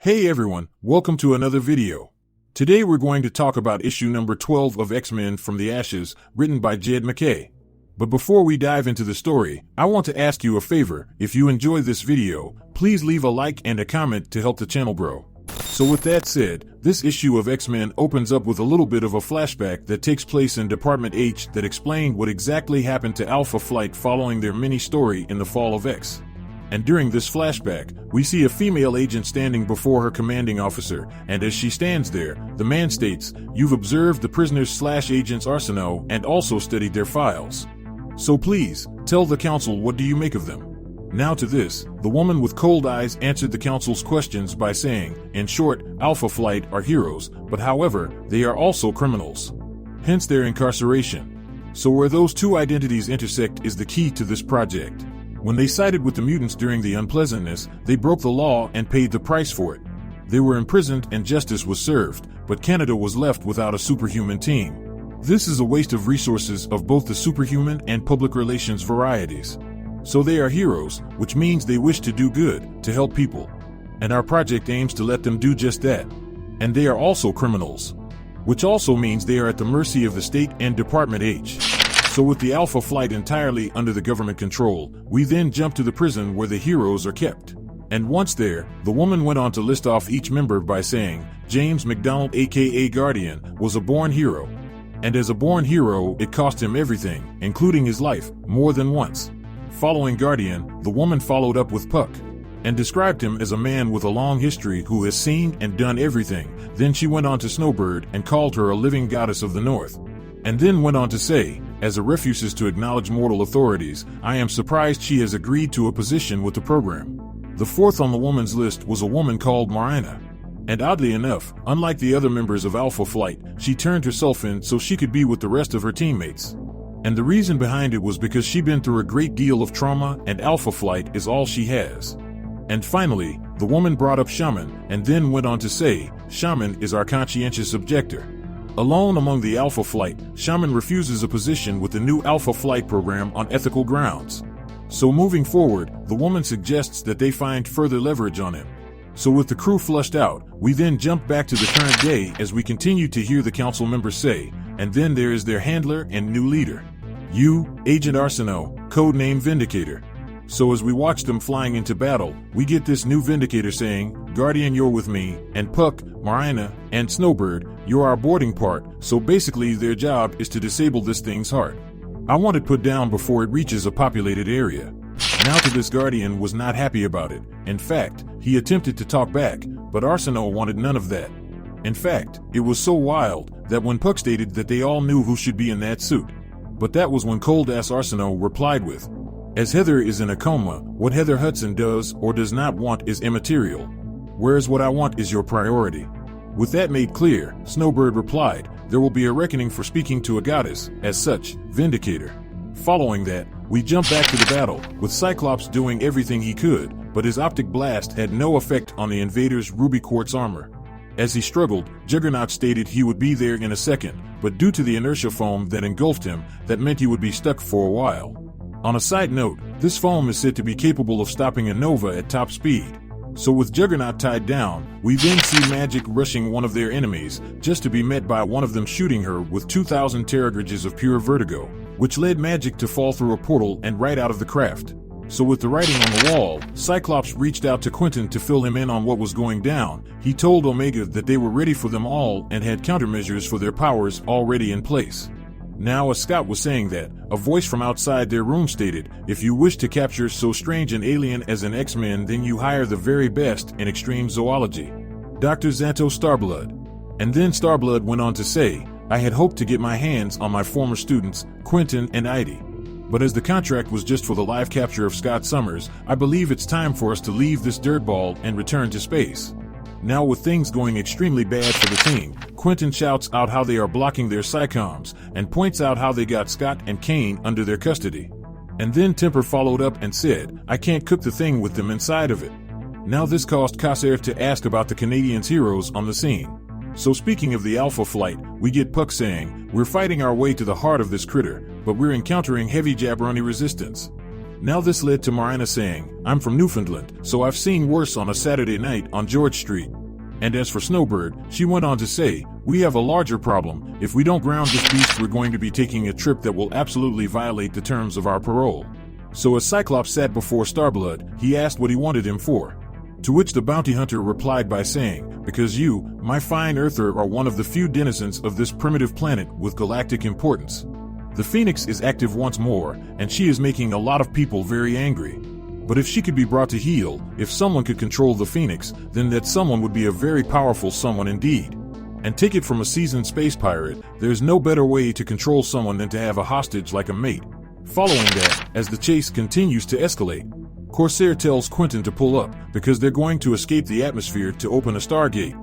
Hey everyone, welcome to another video. Today we're going to talk about issue number 12 of X-Men From the Ashes, written by Jed MacKay. But before we dive into the story, I want to ask you a favor. If you enjoy this video, please leave a like and a comment to help the channel grow. So with that said, this issue of X-Men opens up with a little bit of a flashback that takes place in Department H that explained what exactly happened to Alpha Flight following their mini-story in the Fall of X. And during this flashback, we see a female agent standing before her commanding officer, and as she stands there, the man states, "You've observed the prisoners/agents' arsenal and also studied their files. So please, tell the council, what do you make of them?" Now to this, the woman with cold eyes answered the council's questions by saying, in short, Alpha Flight are heroes, but however, they are also criminals. Hence their incarceration. So where those two identities intersect is the key to this project. When they sided with the mutants during the unpleasantness, they broke the law and paid the price for it. They were imprisoned and justice was served, but Canada was left without a superhuman team. This is a waste of resources of both the superhuman and public relations varieties. So they are heroes, which means they wish to do good, to help people. And our project aims to let them do just that. And they are also criminals. Which also means they are at the mercy of the state and Department H. So with the Alpha Flight entirely under the government control, we then jump to the prison where the heroes are kept. And once there, the woman went on to list off each member by saying, James McDonald aka Guardian, was a born hero. And as a born hero, it cost him everything, including his life, more than once. Following Guardian, the woman followed up with Puck, and described him as a man with a long history who has seen and done everything. Then she went on to Snowbird and called her a living goddess of the north. And then went on to say, as a refuses to acknowledge mortal authorities, I am surprised she has agreed to a position with the program. The fourth on the woman's list was a woman called Marina. And oddly enough, unlike the other members of Alpha Flight, she turned herself in so she could be with the rest of her teammates. And the reason behind it was because she'd been through a great deal of trauma and Alpha Flight is all she has. And finally, the woman brought up Shaman and then went on to say, Shaman is our conscientious objector. Alone among the Alpha Flight, Shaman refuses a position with the new Alpha Flight program on ethical grounds. So moving forward, the woman suggests that they find further leverage on him. So with the crew flushed out, we then jump back to the current day as we continue to hear the council members say, and then there is their handler and new leader. You, Agent Arsenault, codename Vindicator. So as we watch them flying into battle, we get this new Vindicator saying, Guardian, you're with me, and Puck, Marina, and Snowbird, you're our boarding part, so basically their job is to disable this thing's heart. I want it put down before it reaches a populated area. Now to this Guardian was not happy about it. In fact, he attempted to talk back, but Arsenault wanted none of that. In fact, it was so wild that when Puck stated that they all knew who should be in that suit. But that was when cold-ass Arsenault replied with, as Heather is in a coma, what Heather Hudson does or does not want is immaterial. Whereas what I want is your priority. With that made clear, Snowbird replied, there will be a reckoning for speaking to a goddess, as such, Vindicator. Following that, we jump back to the battle, with Cyclops doing everything he could, but his optic blast had no effect on the invader's ruby quartz armor. As he struggled, Juggernaut stated he would be there in a second, but due to the inertia foam that engulfed him, that meant he would be stuck for a while. On a side note, this foam is said to be capable of stopping a nova at top speed. So with Juggernaut tied down, we then see Magic rushing one of their enemies, just to be met by one of them shooting her with 2,000 teragrages of pure vertigo, which led Magic to fall through a portal and right out of the craft. So with the writing on the wall, Cyclops reached out to Quentin to fill him in on what was going down. He told Omega that they were ready for them all and had countermeasures for their powers already in place. Now as Scott was saying that, a voice from outside their room stated, if you wish to capture so strange an alien as an X-Men, then you hire the very best in extreme zoology, Dr. Xanto Starblood. And then Starblood went on to say, I had hoped to get my hands on my former students, Quentin and Idy. But as the contract was just for the live capture of Scott Summers, I believe it's time for us to leave this dirtball and return to space. Now with things going extremely bad for the team, Quentin shouts out how they are blocking their psychoms, and points out how they got Scott and Kane under their custody. And then Temper followed up and said, I can't cook the thing with them inside of it. Now this caused Corsair to ask about the Canadians' heroes on the scene. So speaking of the Alpha Flight, we get Puck saying, we're fighting our way to the heart of this critter, but we're encountering heavy jabroni resistance. Now this led to Marina saying, "I'm from Newfoundland, so I've seen worse on a Saturday night on George Street." And as for Snowbird, she went on to say, "We have a larger problem. If we don't ground this beast, we're going to be taking a trip that will absolutely violate the terms of our parole." So as Cyclops sat before Starblood, he asked what he wanted him for. To which the bounty hunter replied by saying, "Because you, my fine earther, are one of the few denizens of this primitive planet with galactic importance. The Phoenix is active once more, and she is making a lot of people very angry. But if she could be brought to heel, if someone could control the Phoenix, then that someone would be a very powerful someone indeed. And take it from a seasoned space pirate, there's no better way to control someone than to have a hostage like a mate." Following that, as the chase continues to escalate, Corsair tells Quentin to pull up, because they're going to escape the atmosphere to open a Stargate.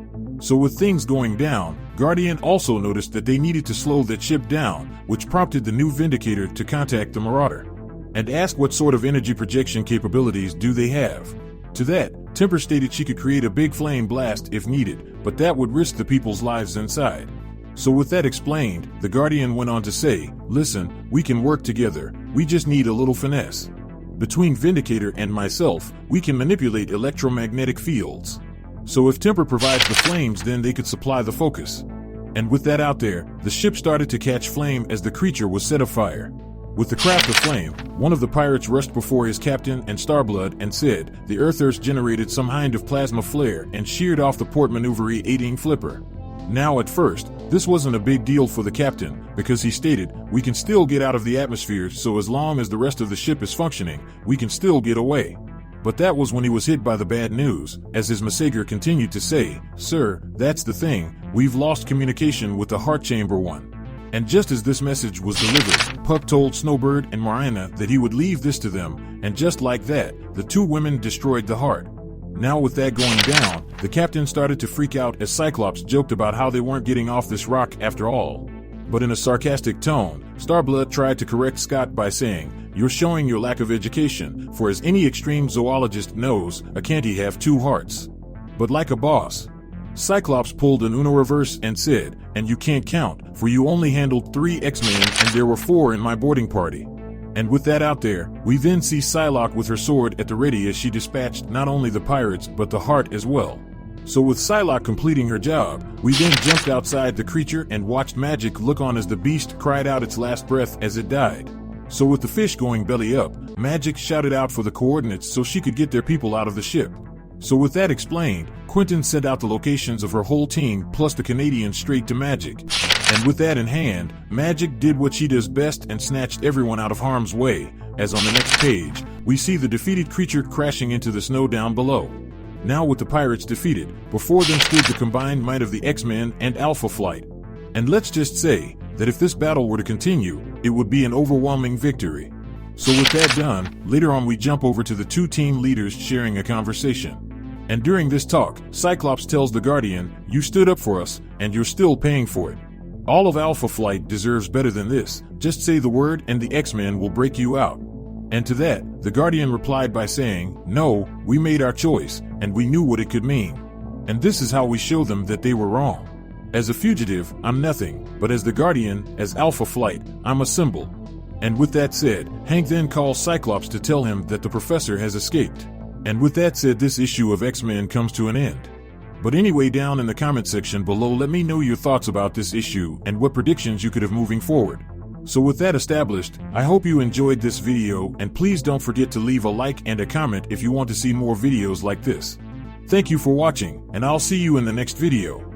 So with things going down, Guardian also noticed that they needed to slow that ship down, which prompted the new Vindicator to contact the Marauder and ask what sort of energy projection capabilities do they have. To that, Temper stated she could create a big flame blast if needed, but that would risk the people's lives inside. So with that explained, the Guardian went on to say, "Listen, we can work together, we just need a little finesse. Between Vindicator and myself, we can manipulate electromagnetic fields. So if Temper provides the flames, then they could supply the focus." And with that out there, the ship started to catch flame as the creature was set afire. With the craft aflame, one of the pirates rushed before his captain and Starblood and said, "The Earthers generated some kind of plasma flare and sheared off the port maneuver aiding flipper." Now at first, this wasn't a big deal for the captain, because he stated, "We can still get out of the atmosphere, so as long as the rest of the ship is functioning, we can still get away." But that was when he was hit by the bad news, as his Masager continued to say, "Sir, that's the thing, we've lost communication with the Heart Chamber 1. And just as this message was delivered, Puck told Snowbird and Marina that he would leave this to them, and just like that, the two women destroyed the heart. Now with that going down, the captain started to freak out as Cyclops joked about how they weren't getting off this rock after all. But in a sarcastic tone, Starblood tried to correct Scott by saying, "You're showing your lack of education, for as any extreme zoologist knows, a can't he have two hearts?" But like a boss, Cyclops pulled an Uno reverse and said, "And you can't count, for you only handled 3 X-Men and there were 4 in my boarding party." And with that out there, we then see Psylocke with her sword at the ready as she dispatched not only the pirates but the heart as well. So with Psylocke completing her job, we then jumped outside the creature and watched Magic look on as the beast cried out its last breath as it died. So with the fish going belly up, Magic shouted out for the coordinates so she could get their people out of the ship. So with that explained, Quentin sent out the locations of her whole team plus the Canadian straight to Magic. And with that in hand, Magic did what she does best and snatched everyone out of harm's way, as on the next page, we see the defeated creature crashing into the snow down below. Now with the pirates defeated, before them stood the combined might of the X-Men and Alpha Flight. And let's just say that if this battle were to continue, it would be an overwhelming victory. So with that done, later on we jump over to the two team leaders sharing a conversation. And during this talk, Cyclops tells the Guardian, "You stood up for us, and you're still paying for it. All of Alpha Flight deserves better than this. Just say the word and the X-Men will break you out." And to that, the Guardian replied by saying, "No, we made our choice, and we knew what it could mean. And this is how we show them that they were wrong. As a fugitive, I'm nothing, but as the Guardian, as Alpha Flight, I'm a symbol." And with that said, Hank then calls Cyclops to tell him that the professor has escaped. And with that said, this issue of X-Men comes to an end. But anyway, down in the comment section below, let me know your thoughts about this issue and what predictions you could have moving forward. So with that established, I hope you enjoyed this video, and please don't forget to leave a like and a comment if you want to see more videos like this. Thank you for watching, and I'll see you in the next video.